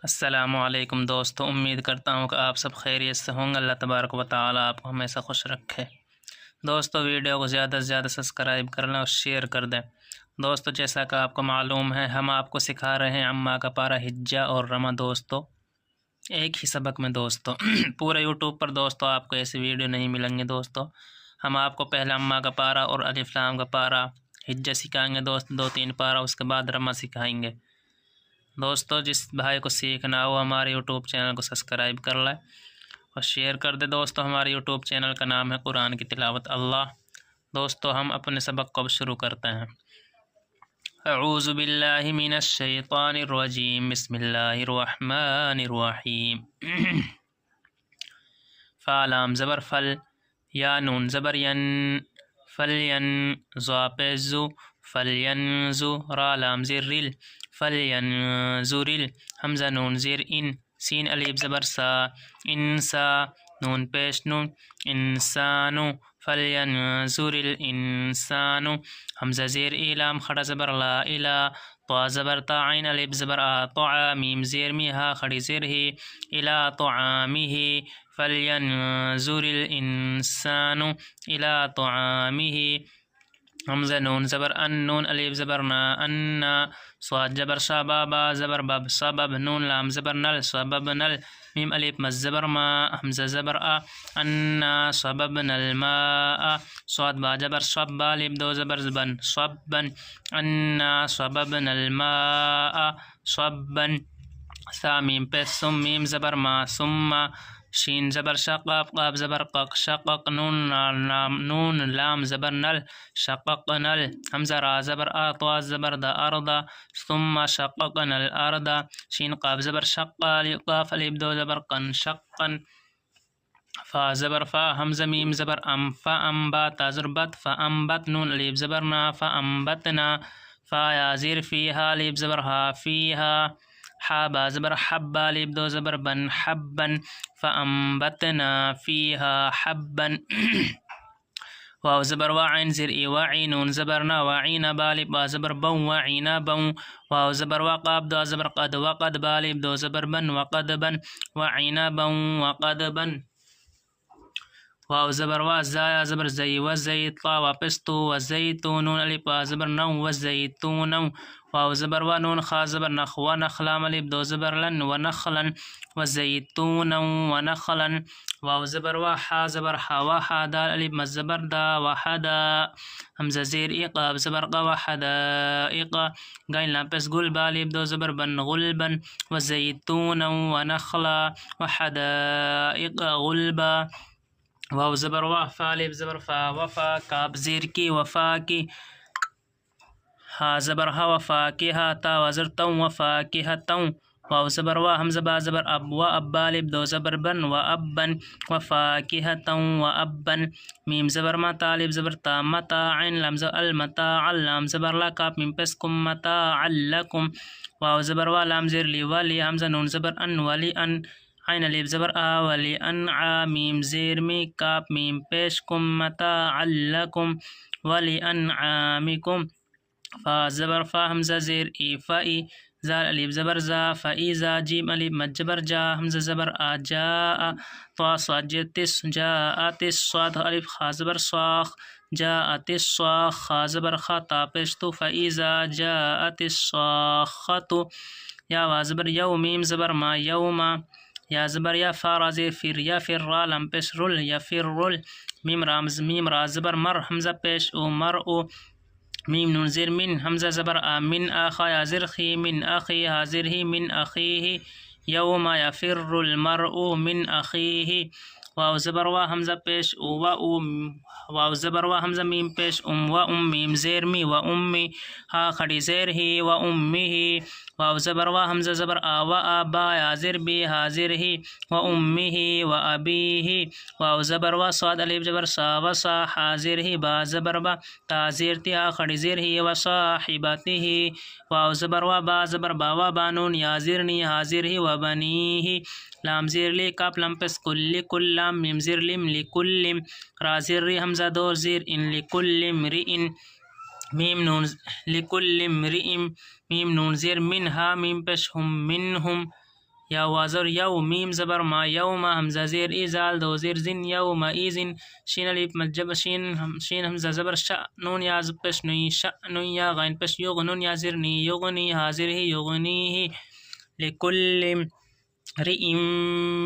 السلام علیکم دوستو، امید کرتا ہوں کہ آپ سب خیریت سے ہوں گے۔ اللہ تبارک و تعالی آپ کو ہمیشہ خوش رکھے۔ دوستو ویڈیو کو زیادہ سے زیادہ سبسکرائب کر لیں اور شیئر کر دیں۔ دوستو جیسا کہ آپ کو معلوم ہے، ہم آپ کو سکھا رہے ہیں عمہ کا پارہ ہجہ اور رمہ دوستو ایک ہی سبق میں دوستو پورے یوٹیوب پر دوستو آپ کو ایسی ویڈیو نہیں ملیں گے دوستو۔ ہم آپ کو پہلے عمہ کا پارہ اور الف لام کا پارہ ہجہ سکھائیں گے دوست، 2-3 پارہ، اس کے بعد رمہ سکھائیں گے دوستو۔ جس بھائی کو سیکھنا ہو ہمارے یوٹیوب چینل کو سبسکرائب کر لیں اور شیئر کر دے دوستو۔ ہمارے یوٹیوب چینل کا نام ہے قرآن کی تلاوت اللہ۔ دوستو ہم اپنے سبق کو اب شروع کرتے ہیں۔ اعوذ باللہ من الشیطان الرجیم، بسم اللہ الرحمن الرحیم۔ فا لام زبر فل، یا نون زبر ین، فلین، ضا پیش زو، فلینزو، را لام زیر ریل، فلینزورل، حمزہ نون زیر ان، سین الف زبر سا، انسا، نون پیش نون، انسانو، فلینظر الانسان، حمزہ زیر ایلام، خڑا زبر لا الا، طا زبر تا، عین الف زبر آ، طعا، میم زیر می، ہا خڑی زیر ہی، الا طعامہ، فلینظر الانسان الا طعامہ، حمزہ نون زبر ان، نون الف زبر نا، انا، صاد زبر شا، بابا زبر بب، سبب، نون لام زبر نل، سبب نل، میم الف مز زبر ما، حمزہ زبر آ، انا صببنا الماء، صاد با زبر صب، با الف دو زبر زبن، صبن، انا صببنا الماء صبا، ثا میم پیش سم، میم زبر ما، ثم، شین زبر شقاف، قاف زبر قق، شقق، نون لام زبر نل، شقق نل، حمزہ را زبر آ، طا زبر دا، اردا، ثم شققنا الارض، شین قاف زبر شق، قاف الف دو زبر قن، شقن، فا زبر فا، حمزہ میم زبر ام، فانبا، تا زبر بت، فانبت، نون الف زبر نا، فانبتنا، فا یا زیر فیہا، الف زبر ہا، فیہا، حا با زبر حب، الف دو زبر بن، حبن، فانبتنا فیہا حبن، واو زبر وا، عین زیر ای، وعی، نون زبر نا، وعین، با الف با زبر بون، وعین بون، واو زبر وا، قاف دا زبر قد، وقد، با الف دو زبر بن، وقد بن، وعین بون، وقد بن، واو زبر وا، زا زبر زی، وزی، طا واپس تو، وزیتون، نون الف با زبر نو، وزیتون، واو زبر وا، نون خا زبر نخ، ونخلام الف دو زبر لن، ونخلن، وزیتون، ونخلن، واو زبر وا، حا زبر حا، وحا، دال الف مز زبر دا، وحدا، حمزہ زیر ای، قاف زبر قا، وحدائق، گائن لام پس گل، با الف دو زبر بن، غلبن، وزیتون، ونخلا، وحدائق غلبا، واو زبر وا، فا الف زبر فا، وفا، کاف زیر کی، وفا کی، ہا زبر ہا، وفاکہہ، تا وزر توں، وفاکہتوں، واو زبر وا، حمزہ با زبر اب، و اب، الف دو زبر بن، و ابن، وفاکہتوں، و ابن، میم زبر ما، تا الف زبر تا، متا، عین لام زبر المتاع، لام زبر لا، کاف میم پس کم، متاعا لکم، واو زبر وا، لام زیر لی، ولی، حمزہ نون زبر ان، ولی ان، عین الف زبر آ، ولی انعا، میم زیر می، کاف میم پیش کم، متاعا لکم، ولی انعامکم، فا زبر فا، حمزہ زیر ای، فای، زال الف زبر زا، فایزا، جیم الف مد زبر جا، حمزہ زبر آ، جاء، طا صاد زیر تس، جاءت، صاد الف خا زبر صاخ، جاءت الصاخ، خا زبر خا، تا پیش تو، فایزا جاءت الصاخۃ، یا وا زبر یو، میم زبر ما، یوما، یا زبر یا، فا را زیر فر، یا فر را لم پیش رل، یا فر رل، میم را زبر مر، حمزہ پیش او، مر او، میم نون زیر من، حمزہ زبر آ، من آخا، یا زر خی، من اخی، حاضر ہی، من اخیہ، یوم یفر المرء من اخیہ، واو زبر وا، حمزہ پیش او، و او، واو زبر وا، حمزہ میم پیش ام، و ام، میم زیر می، و امی، ہا کھڑی زیر ہی، و امیہ، واو زبر وا، حمزہ زبر آ، و آ، با یا زر بی، حاضر ہی، و امیہ، و ابیہ، واو زبر وا، صاد الف زبر سا، و سا، حاضر ہی، با زبر با، تا زیر تی، ہا کھڑی زیر ہی، و صاحبتہ، واو زبر وا، با زبر با، و بانون، یا زرنی، حاضر ہی، و بنیہ، لام زیر لی، کاف لام پس کل، کل لام، میم زیر لم، لکلم، را زیر ری، حمزہ دور زیر ان، لکل امرئ، میم نون لکل امرئ، میم نون زیر من، ہا میم پیش ہم، منہم، یا وازر یو میم زبر ما یوم حمزہ زیر ایزال دو زیر زن یوم ایزن شین الف مجب شین حمزہ زبر ش نون یا پیش نوی ش نون یا غین پیش یغ نون یا زر نی یغنی حاضر ہی یغنی ہی لکل امرئ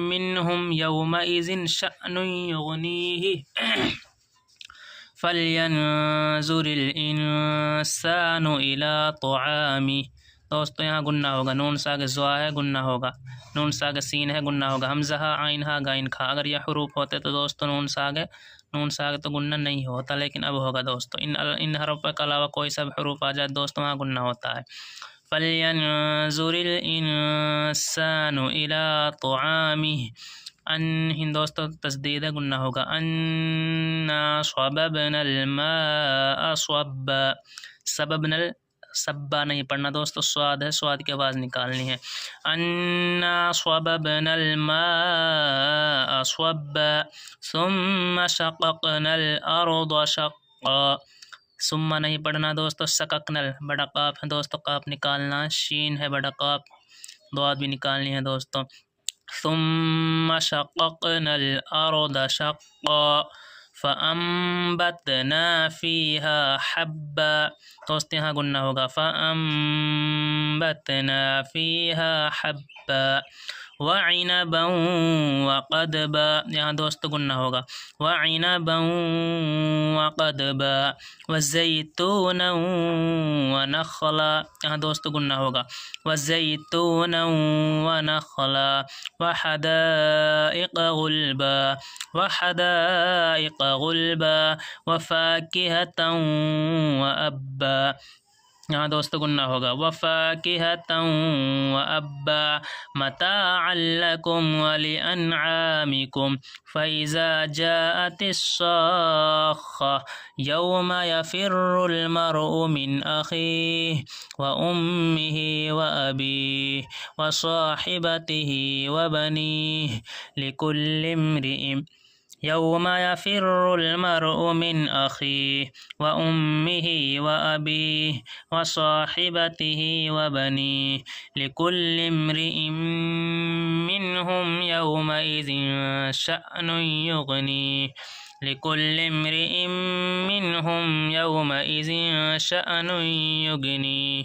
منهم یومئذ شأن یغنیہ فلینظر الانسان الی طعامی. دوستو یہاں گنہ ہوگا، نون ساگ زوا ہے گنہ ہوگا، نون ساگ سین ہے گنہ ہوگا، حمزہ عین ہا غین کھا. اگر یہ حروف ہوتے تو دوستو نون ساگ تو گنہ نہیں ہوتا، لیکن اب ہوگا دوستو. ان حروف کے علاوہ کوئی سب حروف آ جائے دوستو وہاں گنہ ہوتا ہے. فلینظر الانسان الی طعامہ. ان دوستو تسدید ہے گنہ ہوگا. انا صببنا الماء صبا. سببنا سبا نہیں پڑھنا دوستو، سواد ہے، سواد کی آواز نکالنی ہے. انا صببنا الماء صبا ثم شققنا الارض شقا. ثم نہیں پڑھنا دوستو، سققنا بڑا قاف ہے دوستو، قاف نکالنا، شین ہے بڑا قاف، ضاد بھی نکالنی ہے دوستو. ثم شققنا الارض شقا فانبتنا فيها حبا. دوست یہاں گنہ ہوگا، فانبتنا فيها حبا وعنبا وقدبا. یہاں دوست گنہ ہوگا، وعنبا وقدبا وزیتونا ونخلا. یہاں دوست گنہ ہوگا، وزیتونا ونخلا وحدائق غلبا. وحدائق غلبا وفاکہة وابا. یہاں دوست گنہ ہوگا، وفاکہة وابا متاعا لکم ولانعامکم فاذا جاءت الصاخة یوم یفر المرء من اخیہ وامہ وابیہ وصاحبتہ وبنیہ لکل امرئ یوم یفر المرء من اخیہ وامہ وابیہ وصاحبتہ وبنیہ لکل امرئ منہم یومئذ شأن یغنیہ. لکل امرئ منہم یومئذ شأن یغنیہ.